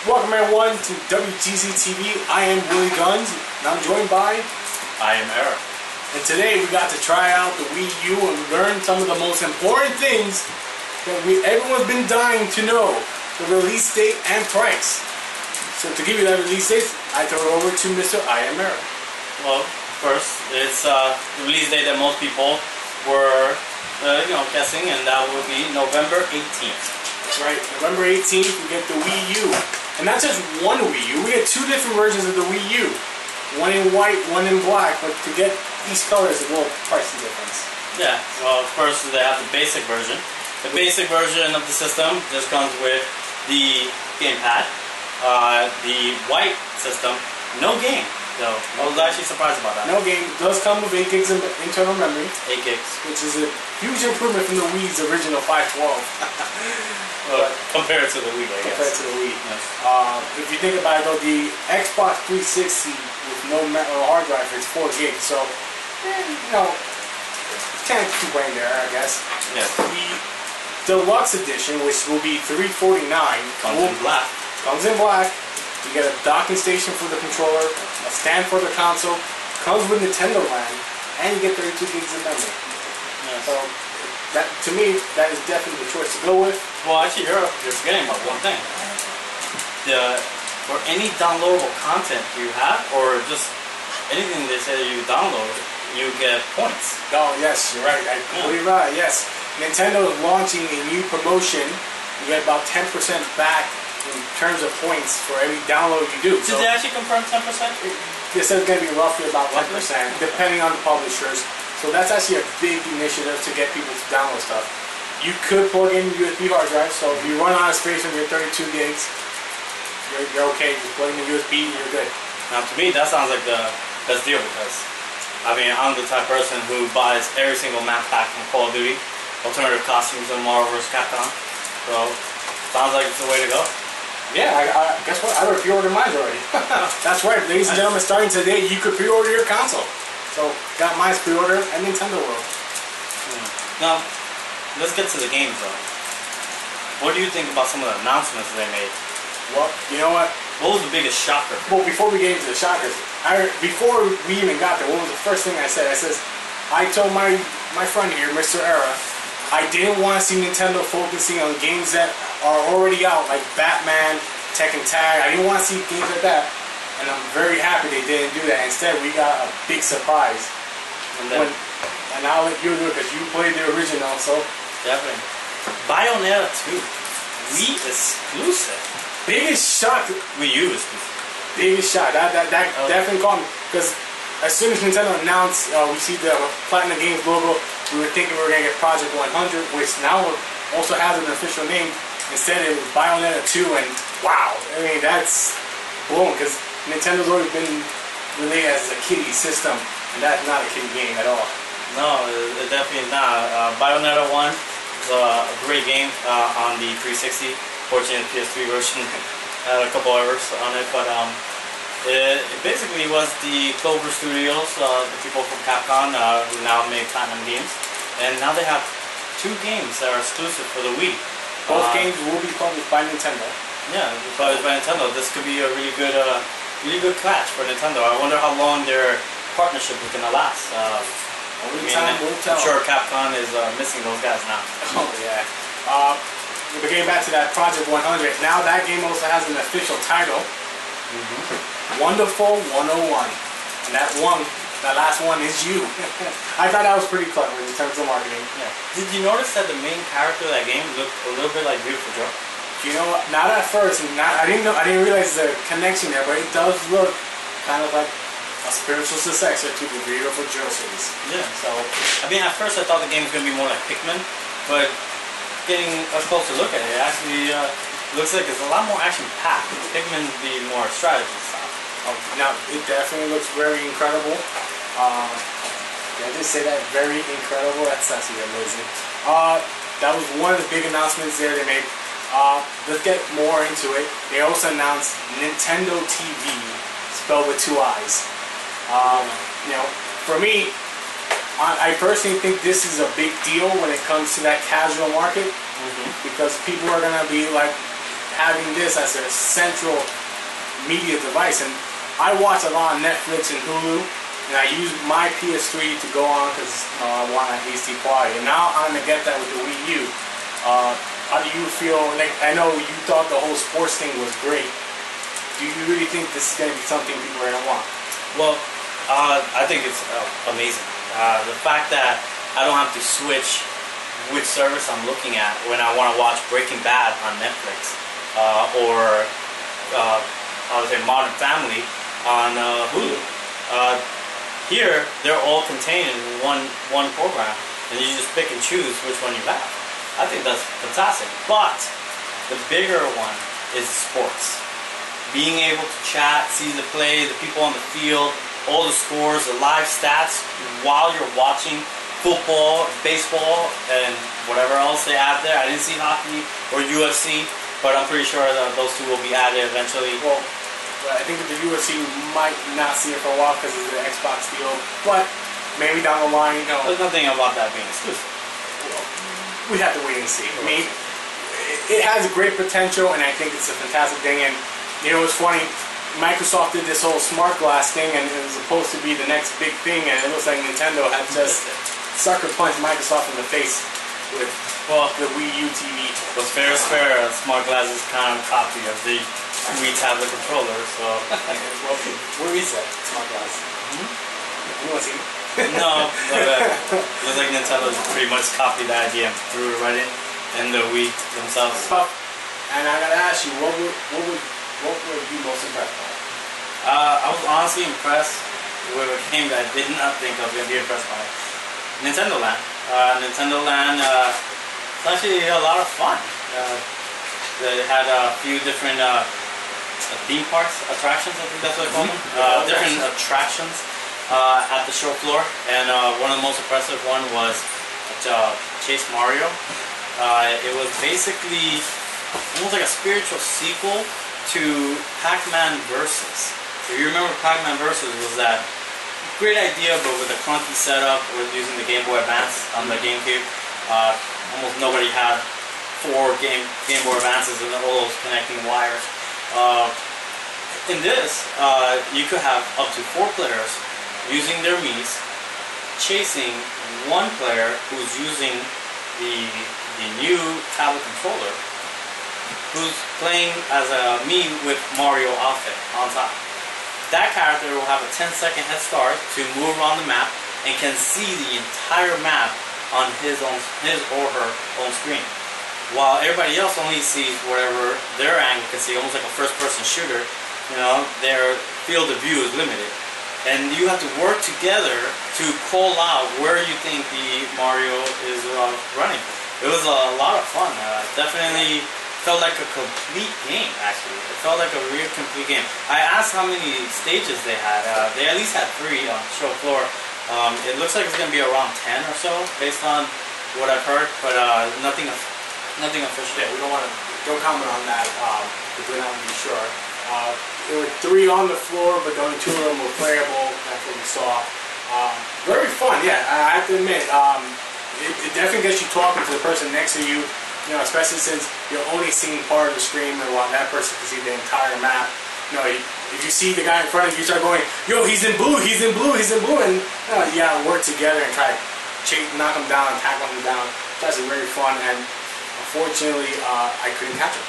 Welcome everyone to WGZTV. I am WillyGunZ and I'm joined by... I am Eric. And today we got to try out the Wii U and learn some of the most important things that everyone's been dying to know. The release date and price. So to give you that release date, I throw it over to Mr. I am Eric. Well, first, it's the release date that most people were guessing, and that would be November 18th. That's right, November 18th we get the Wii U. And not just one Wii U, we get two different versions of the Wii U. One in white, one in black, but to get these colors, a little pricey difference. Yeah, well, first they have the basic version. The basic version of the system just comes with the gamepad. The white system, no game. So I was actually surprised about that. No game. It does come with 8 gigs of internal memory. 8 gigs. Which is a huge improvement from the Wii's original 512. Well, compared to the Wii, I guess. Compared to the Wii. Yes. If you think about it though, the Xbox 360 with no hard drive is 4 gigs. So, can't complain there, I guess. Yes. The Deluxe Edition, which will be $349. Comes in black. Comes in black. You get a docking station for the controller, a stand for the console, comes with Nintendo Land, and you get 32 gigs of memory. Yes. So, that to me, that is definitely the choice to go with. Well, actually, you're forgetting about one thing. For any downloadable content you have, or just anything they say you download, you get points. Oh, yes, you're right. I completely right, yes. Nintendo is launching a new promotion. You get about 10% back in terms of points for every download you do. Did they actually confirm 10%? This is going to be roughly about 10%, depending on the publishers. So that's actually a big initiative to get people to download stuff. You could plug in USB hard drive, so if you run out of space on your 32 gigs, you're okay. Just plug in the USB, you're good. Now to me, that sounds like the best deal because, I mean, I'm the type of person who buys every single map pack from Call of Duty, alternative costumes in Marvel vs. Capcom. So, sounds like it's the way to go. Yeah, guess what? I already pre-ordered mine already. That's right, ladies and gentlemen, starting today, you could pre-order your console. So, got mine pre-ordered at Nintendo World. Now, let's get to the games though. What do you think about some of the announcements they made? Well, you know what? What was the biggest shocker? Well, before we get into the shockers, before we even got there, what was the first thing I said? I told my friend here, Mr. Era, I didn't want to see Nintendo focusing on games that are already out, like Batman, Tekken Tag. I didn't want to see games like that, and I'm very happy they didn't do that. Instead, we got a big surprise. And I'll let you do it because you played the original, so... Definitely. Bayonetta 2. Wii exclusive. Biggest shock. Wii U exclusive. Biggest shock. That definitely caught me. Because as soon as Nintendo announced, we see the Platinum Games logo, we were thinking we were going to get Project 100, which now also has an official name. Instead, it was Bayonetta 2, and wow. I mean, that's boom, because Nintendo's always been related as a kiddie system, and that's not a kiddie game at all. No, it definitely is not. Bayonetta 1 is a great game on the 360. Fortunately, the PS3 version had a couple errors on it, but it basically was the Clover Studios, the people from Capcom, who now made Platinum Games, and now they have 2 games that are exclusive for the Wii. Both games will be published by Nintendo. Yeah, published by Nintendo. This could be a really good catch for Nintendo. I wonder how long their partnership is gonna last. Time will tell. I'm sure Capcom is missing those guys now. Oh yeah. But getting back to that Project 100, now that game also has an official title. Wonderful 101. And that last one is you. I thought that was pretty clever in terms of marketing. Yeah. Did you notice that the main character of that game looked a little bit like Beautiful Joe? You know what? Not at first. I didn't realize the connection there, but it does look kind of like a spiritual successor to the Beautiful Joe series. Yeah. So, I mean, at first I thought the game was going to be more like Pikmin, but getting a closer look at it, it actually looks like it's a lot more action-packed. Pikmin would be more strategy style. Now, it definitely looks very incredible. I just say that, very incredible. That's actually amazing. That was one of the big announcements there they made. Let's get more into it. They also announced Nintendo TV, spelled with 2 I's. For me, I personally think this is a big deal when it comes to that casual market, because people are gonna be like having this as a central media device. And I watch a lot of Netflix and Hulu, and I use my PS3 to go on because I want that HD quality. And now I'm gonna get that with the Wii U. How do you feel? Like, I know you thought the whole sports thing was great. Do you really think this is gonna be something people are gonna want? Well, I think it's amazing. The fact that I don't have to switch which service I'm looking at when I want to watch Breaking Bad on Netflix, or I would say Modern Family on Hulu. Here, they're all contained in one program, and you just pick and choose which one you have. I think that's fantastic. But the bigger one is sports. Being able to chat, see the play, the people on the field, all the scores, the live stats while you're watching football, baseball, and whatever else they add there. I didn't see hockey or UFC, but I'm pretty sure that those two will be added eventually. Well, I think with the UFC we might not see it for a while because of the Xbox deal, but maybe down the line, There's nothing about that being exclusive. Well, we have to wait and see. I mean, it has great potential, and I think it's a fantastic thing. And you know, it's funny. Microsoft did this whole smart glass thing, and it was supposed to be the next big thing, and it looks like Nintendo had just sucker punched Microsoft in the face with the Wii U TV. What's fair is fair. Smart glass is kind of a copy of the Wii tablet controller, so. Well, where is that smart glass? You want to see it? No, it looks like Nintendo pretty much copied the idea and threw it right in the Wii themselves. And I gotta ask you, what were you most impressed by? I was honestly impressed with a game that I did not think I was going to be impressed by. Nintendo Land. Nintendo Land it's actually a lot of fun. They had a few different theme parks, attractions, I think that's what they call them. Different attractions at the show floor. And one of the most impressive one was Chase Mario. It was basically almost like a spiritual sequel to Pac-Man Versus. If you remember, Pac-Man Versus was that great idea, but with a clunky setup with using the Game Boy Advance on the GameCube. Almost nobody had 4 Game Boy Advances and all those connecting wires. In this, you could have up to 4 players using their Miis, chasing one player who's using the new tablet controller, who's playing as a Mii with Mario outfit on top. That character will have a 10-second head start to move around the map and can see the entire map on his or her own screen, while everybody else only sees whatever their angle can see, almost like a first-person shooter. You know, their field of view is limited, and you have to work together to call out where you think the Mario is running. It was a lot of fun. Definitely felt like a complete game, actually. It felt like a real complete game. I asked how many stages they had. They at least had 3 on the show floor. It looks like it's going to be around 10 or so, based on what I've heard, but nothing official. Yeah, we don't comment on that, because we're not really sure. There were 3 on the floor, but only 2 of them were playable. That's what we saw. Very fun, yeah, I have to admit. It definitely gets you talking to the person next to you. You know, especially since you're only seeing part of the screen, and while that person can see the entire map. You know, if you see the guy in front of you, you start going, "Yo, he's in blue, he's in blue, he's in blue," and you gotta work together and try to knock him down, tackle him down. That's very fun, and unfortunately, I couldn't catch him.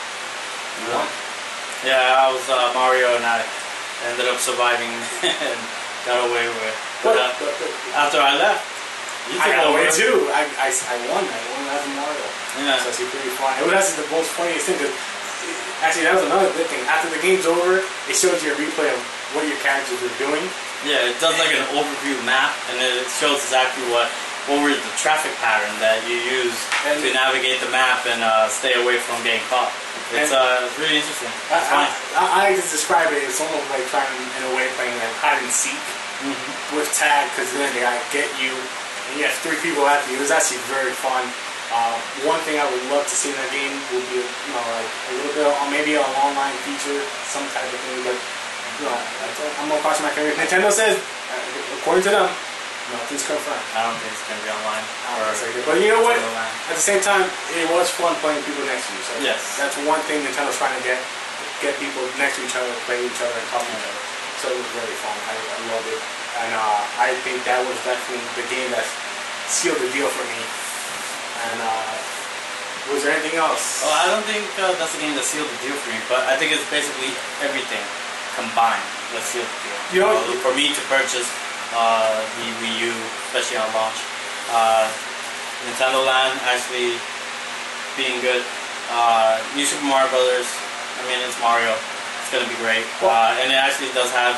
Yeah, I was Mario, and I ended up surviving and got away with it. But after I left, I got away too. I won. I won as Mario. Yeah. So it's pretty fun. It was actually the most funniest thing. Actually, that was another good thing. After the game's over, it shows you a replay of what your characters were doing. Yeah, it does like an overview map, and it shows exactly what were the traffic pattern that you use to navigate the map and stay away from getting caught. It's really interesting. I just describe it. It's almost like trying, in a way, playing like hide and seek with tag, because then they gotta get you. And you have 3 people after you. It was actually very fun. One thing I would love to see in that game would be, you know, like a little bit on maybe an online feature, some type of thing. But you know, I'm gonna cross my fingers. Nintendo says, according to them, Nothing's confirmed. I don't think it's gonna be online. But you know what? At the same time, it was fun playing people next to you. So yes, that's one thing Nintendo's trying to get people next to each other, play with each other, and talk to each other. So it was really fun. I loved it, and I think that was definitely the game that sealed the deal for me. And was there anything else? Well, I don't think that's the game that sealed the deal for me, but I think it's basically everything combined that sealed the deal. You know, for me to purchase the Wii U, especially on launch. Nintendo Land actually being good. New Super Mario Brothers. I mean, it's Mario. It's gonna be great. And it actually does have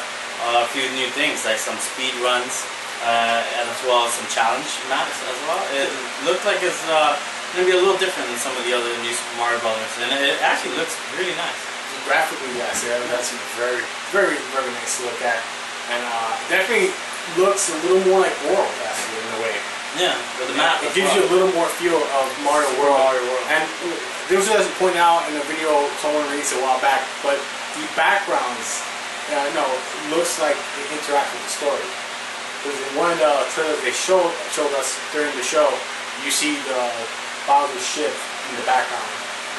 a few new things, like some speed runs, and as well as some challenge maps as well. It looked like it's gonna be a little different than some of the other New Super Mario Brothers, and it actually looks really nice. Graphically, yes, yeah, that's very, very, very nice to look at, and definitely looks a little more like World, actually, in a way. Yeah, with the map. It gives you a little more feel of Mario World. And there was a point out in a video someone released a while back, but the backgrounds, looks like it interacts with the story. Because in one of the trailers they showed us during the show, you see the Bowser's ship in the background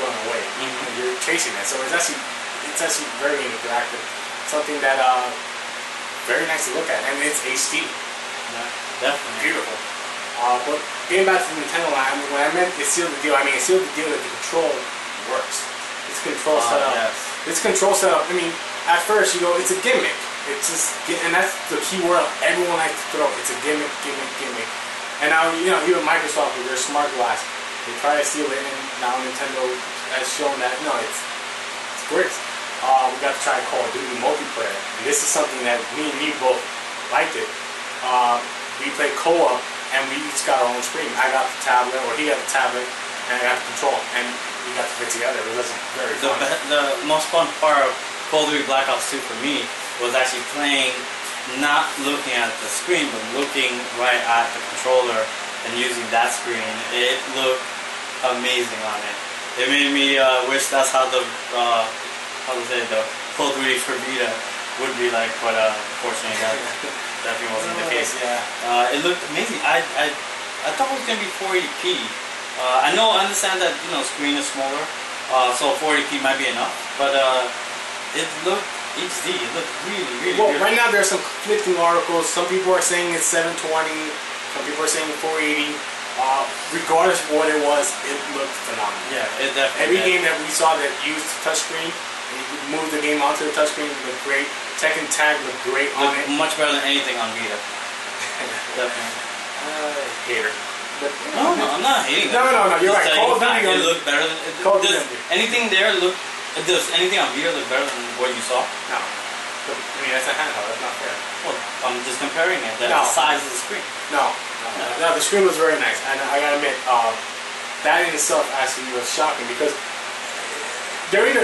going away, and you're chasing it. So it's actually very interactive. Something that very nice to look at, and it's HD. Yeah, definitely beautiful. But getting back to the Nintendo Land, when I meant it sealed the deal, I mean it sealed the deal that the control works. Its control setup. Yes. Its control setup. I mean, at first you go, it's a gimmick. It's just, and that's the key word everyone likes to throw. It's a gimmick. And now even Microsoft with their smart glass, they try to steal it, and now Nintendo has shown that no, it's great. We got to try Call of Duty multiplayer, and this is something that me and you both liked it. We played co-op, and we each got our own screen. I got the tablet, or he got the tablet, and I got the control, and we got to play together. It was very fun. The most fun part of Call of Duty Black Ops 2 for me was actually playing, not looking at the screen, but looking right at the controller and using that screen. It looked amazing on it. It made me wish that's how the Call of Duty for Vita would be like, but unfortunately that definitely wasn't the case. Yeah. It looked amazing. I thought it was gonna be 480p. I understand that screen is smaller, so 480p might be enough, but it looked HD. It looked really well, beautiful. right now there's some conflicting articles. Some people are saying it's 720. Some people are saying 480. Regardless of what it was, it looked phenomenal. Yeah, it definitely. Every game that we saw that used touchscreen, and you could move the game onto the touchscreen, looked great. Tekken Tag looked great on it. Much better than anything on Vita. Definitely. Hater. But, no, I'm not hating. No, you're right. Call of Duty, it looked better than. Does anything there look? Does anything on Vita look better than what you saw? No. I mean, that's a handheld. That's not fair. Well, I'm just comparing it. The size of the screen. No, the screen was very nice, and I gotta admit, that in itself actually was shocking because during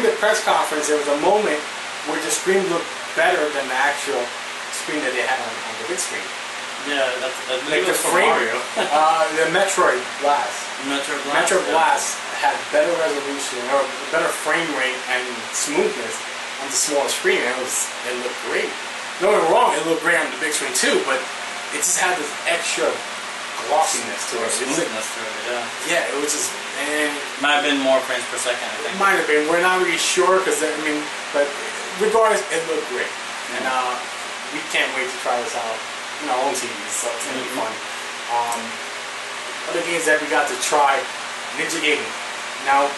the press conference there was a moment where the screen looked better than the actual screen that they had on the big screen. Yeah, that's like the frame. The Metroid Blast. Metroid Blast had better resolution or better frame rate and smoothness on the smaller screen, and it looked great. Don't get me wrong, it looked great on the big screen too, but it just had this extra glossiness to it. Smoothness to it, yeah. Yeah, it was just, and might have been more frames per second, I think. It might have been. We're not really sure because but regardless, it looked great, and we can't wait to try this out in our own TVs. So it's gonna be fun. Other games that we got to try, Ninja Gaiden. Now,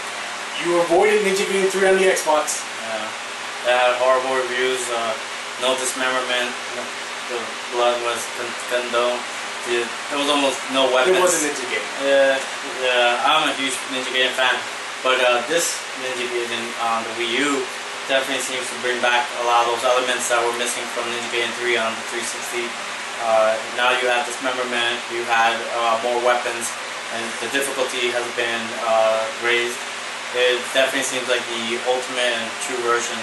you avoided Ninja Gaiden 3 on the Xbox. Yeah. They had horrible reviews. No dismemberment. The blood was condoned. There was almost no weapons. It wasn't Ninja Gaiden. Yeah. I'm a huge Ninja Gaiden fan, but this Ninja Gaiden on the Wii U definitely seems to bring back a lot of those elements that were missing from Ninja Gaiden 3 on the 360. Now you have dismemberment. You had more weapons, and the difficulty has been raised. It definitely seems like the ultimate and true version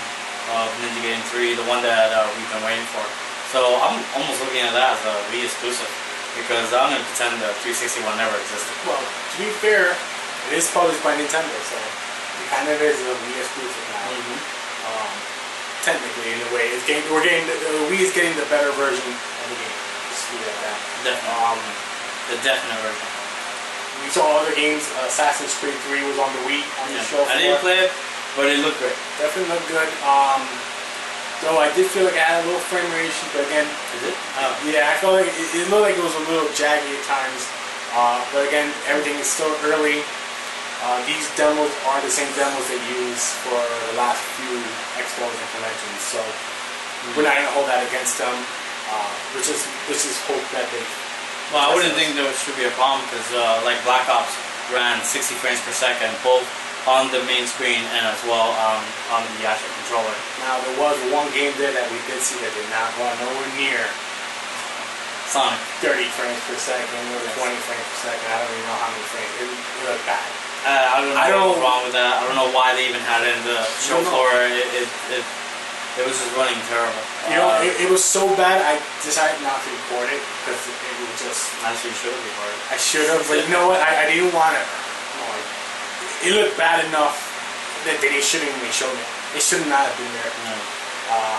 of Ninja Gaiden 3, the one that we've been waiting for. So I'm almost looking at that as a Wii exclusive, because I'm going to pretend the 360 one never existed. Well, to be fair, it is published by Nintendo, so it kind of is a Wii exclusive now. Technically, in a way, the Wii is getting the better version of the game. leave it at that. Definitely. The definite version. We saw other games. Assassin's Creed 3 was on the Wii on the show floor. I didn't play it, but it looked great. Definitely looked good. Though I did feel like I had a little frame rate issue, but again, Is it? Oh. yeah, I felt like it looked like it was a little jaggy at times. But again, everything is still early. These demos are the same demos they use for the last few expos and conventions, so we're not going to hold that against them. Which is hope that they. Well, I wouldn't think there should be a problem because like Black Ops ran 60 frames per second, both on the main screen and as well on the actual controller. Now there was one game there that we did see that did not run nowhere near Sonic. 30 frames per second or 20 frames per second. I don't even know how many frames. It looked bad. I don't know what's wrong with that. I don't know why they even had it in the show floor. It was just running terrible. You know, it was so bad I decided not to record it because it was just. Actually, you should have recorded. I should have, but you know what? I didn't want to. It looked bad enough that they shouldn't even show it. It should not have been there. No.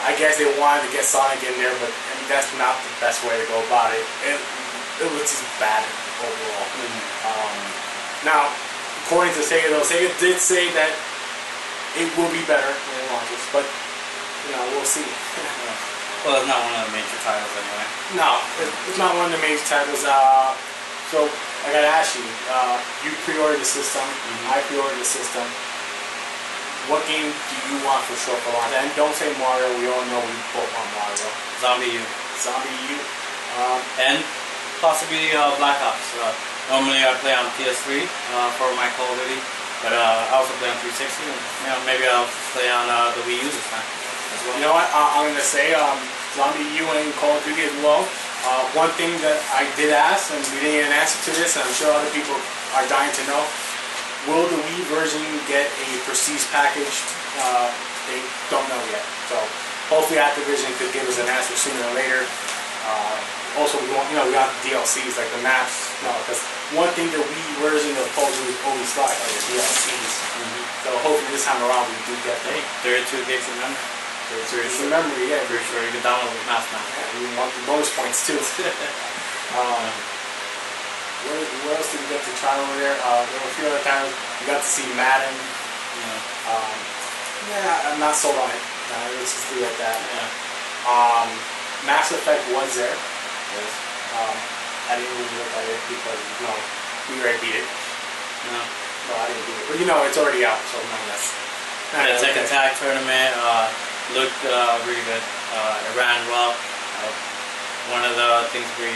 I guess they wanted to get Sonic in there, but I mean, that's not the best way to go about it. It was just bad overall. Now, according to Sega, though, Sega did say that it will be better when it launches, but you know, we'll see. Well, it's not one of the major titles anyway. No, it's not one of the major titles. So I gotta ask you, you pre-ordered the system, I pre-ordered the system. What game do you want for sure for launch? And don't say Mario, we all know we both want Mario. Zombie U. Zombie U. And possibly Black Ops. Normally I play on PS3 for my Call of Duty, but I also play on 360. And, you know, maybe I'll play on the Wii U this time as well. You know what? I'm gonna say Zombie U and Call of Duty as well. One thing that I did ask, and we didn't get an answer to this, and I'm sure other people are dying to know, will the Wii version get a Prestige package? They don't know yet. So hopefully Activision could give us an answer sooner or later. Also, we want, we got DLCs like the maps. No, because one thing the Wii version of Puzzle is always like are the DLCs. So hopefully this time around we do get them. Hey, 32 gigs of memory. It's a memory, yeah. Pretty sure you can download the maps now. Yeah, we want the bonus points too. What else did we get to try over there? There were a few other times we got to see Madden. Yeah, I'm not sold on it. Let's just leave it at that. Yeah. Mass Effect was there. Yes. I didn't really look at it because we already beat it. No. No, I didn't beat it. But it's already out, so that's. The Tekken Tag tournament looked really good. It ran well. One of the things we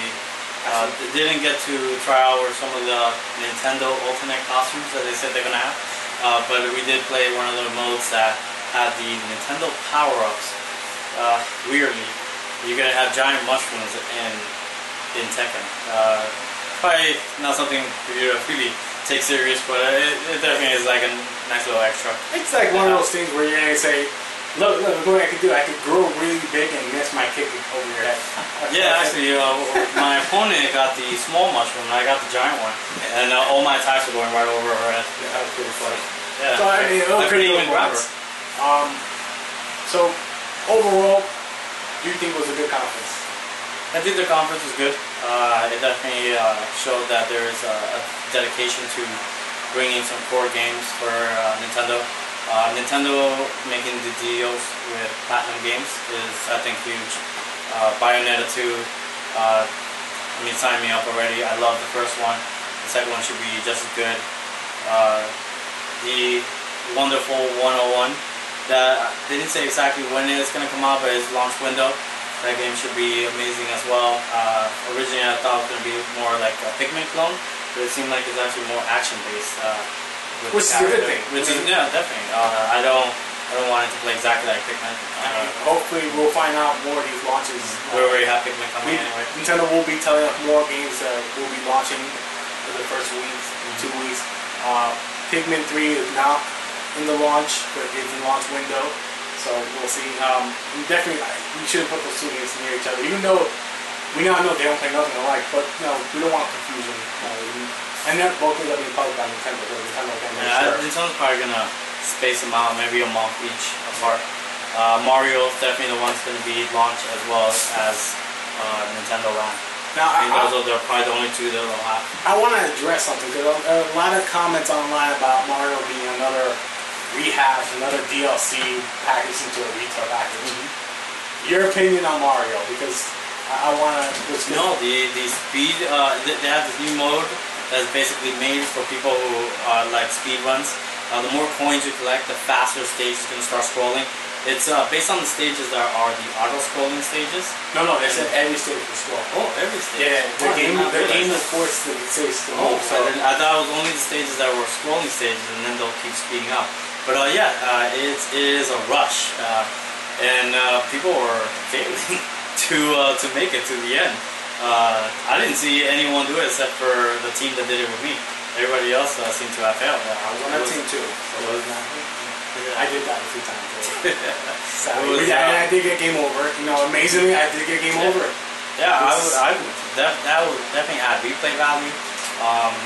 didn't get to try out were some of the Nintendo alternate costumes that they said they're gonna have. But we did play one of the modes that had the Nintendo power-ups. Weirdly, you're gonna have giant mushrooms in Tekken. Probably not something for you to really take serious, but it definitely is like a nice little extra. It's like one of those things where you're gonna say, look what I could do. I could grow really big and miss my kick over your head. Yeah, actually, my opponent got the small mushroom, and I got the giant one, and all my attacks were going right over her head. Yeah, that was pretty funny. Yeah, so I mean, I couldn't even grab her. So overall, do you think it was a good conference? I think the conference was good. It definitely showed that there is a dedication to bringing some core games for Nintendo. Nintendo making the deals with Platinum Games is, I think, huge. Bayonetta 2, sign me up already. I love the first one. The second one should be just as good. The wonderful 101 that they didn't say exactly when it's going to come out, but its launch window. That game should be amazing as well. Originally, I thought it was going to be more like a Pikmin clone, but it seemed like it's actually more action-based. Which is a good thing. Yeah, definitely. I don't want it to play exactly like Pikmin. Hopefully, we'll find out more of these launches. We already have Pikmin coming anyway. Nintendo will be telling us more games that will be launching for the first weeks, 2 weeks. Pikmin 3 is not in the launch, but it's in launch window. So we'll see. Definitely, we shouldn't put those two games near each other, even though we now know they don't play nothing alike. But we don't want confusion. And they're both going to be published by Nintendo. So Nintendo can Nintendo's probably gonna space them out, maybe a month each apart. Mario is definitely the one's going to be launched as well as Nintendo Land. Now, I think those are probably the only two that they'll have. I want to address something because a lot of comments online about Mario being another rehash, another DLC packaged into a retail package. Your opinion on Mario, because I want to... No, the speed, they have this new mode that's basically made for people who like speed runs. The more coins you collect, the faster stage is going to start scrolling. It's based on the stages that are the auto-scrolling stages. No, they said every stage will scroll. Oh, every stage. Yeah, the game is forced to say oh, so I thought it was only the stages that were scrolling stages, and then they'll keep speeding up. But it is a rush, and people are failing to make it to the end. I didn't see anyone do it except for the team that did it with me. Everybody else seemed to have failed. I was on that team too. I did that a few times. I did get game over. You know, amazingly, I did get game over. Yeah, that would definitely add replay value.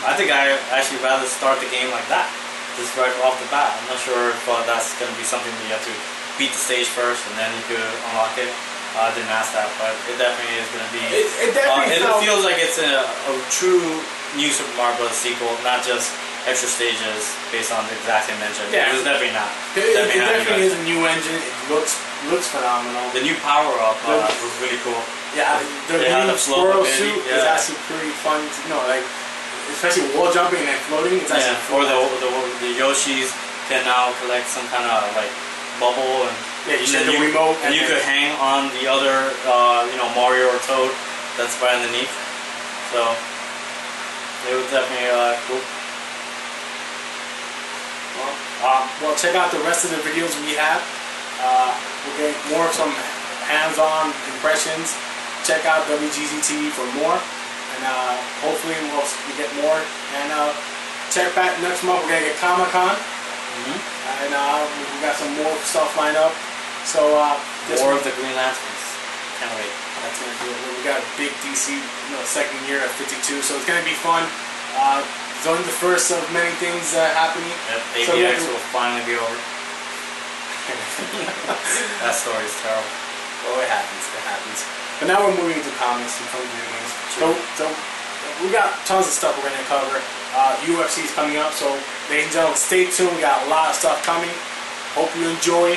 I think I actually rather start the game like that, just right off the bat. I'm not sure if that's going to be something that you have to beat the stage first and then you could unlock it. I didn't ask that, but it definitely is going to be. It definitely feels like it's a true new Super Mario Bros. Sequel, not just extra stages based on the exact same engine. Yeah, it was definitely not. It definitely is a new engine. It looks phenomenal. The new power up was really cool. Yeah, the new squirrel suit is actually pretty fun. Like especially wall jumping and floating. It's actually or the Yoshis can now collect some kind of like bubble and. Yeah, the remote, and you could hang on the other, Mario or Toad that's right underneath. So it was definitely cool. Well, check out the rest of the videos we have. We'll get more of some hands-on impressions. Check out WGZTV for more, and hopefully we'll get more. And check back next month. We're gonna get Comic-Con, and we got some more stuff lined up. So more of the Green Lanterns. Can't wait. That's gonna be it. We got a big DC, second year at 52, so it's gonna be fun. It's only the first of many things happening. Yep, ABX will finally be over. That story is terrible. Well, it happens. It happens. But now we're moving into comics and fun video games. So we got tons of stuff we're gonna cover. UFC is coming up, so ladies and gentlemen, stay tuned. We got a lot of stuff coming. Hope you enjoy.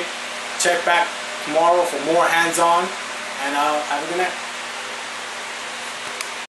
Check back tomorrow for more hands-on, and have a good night.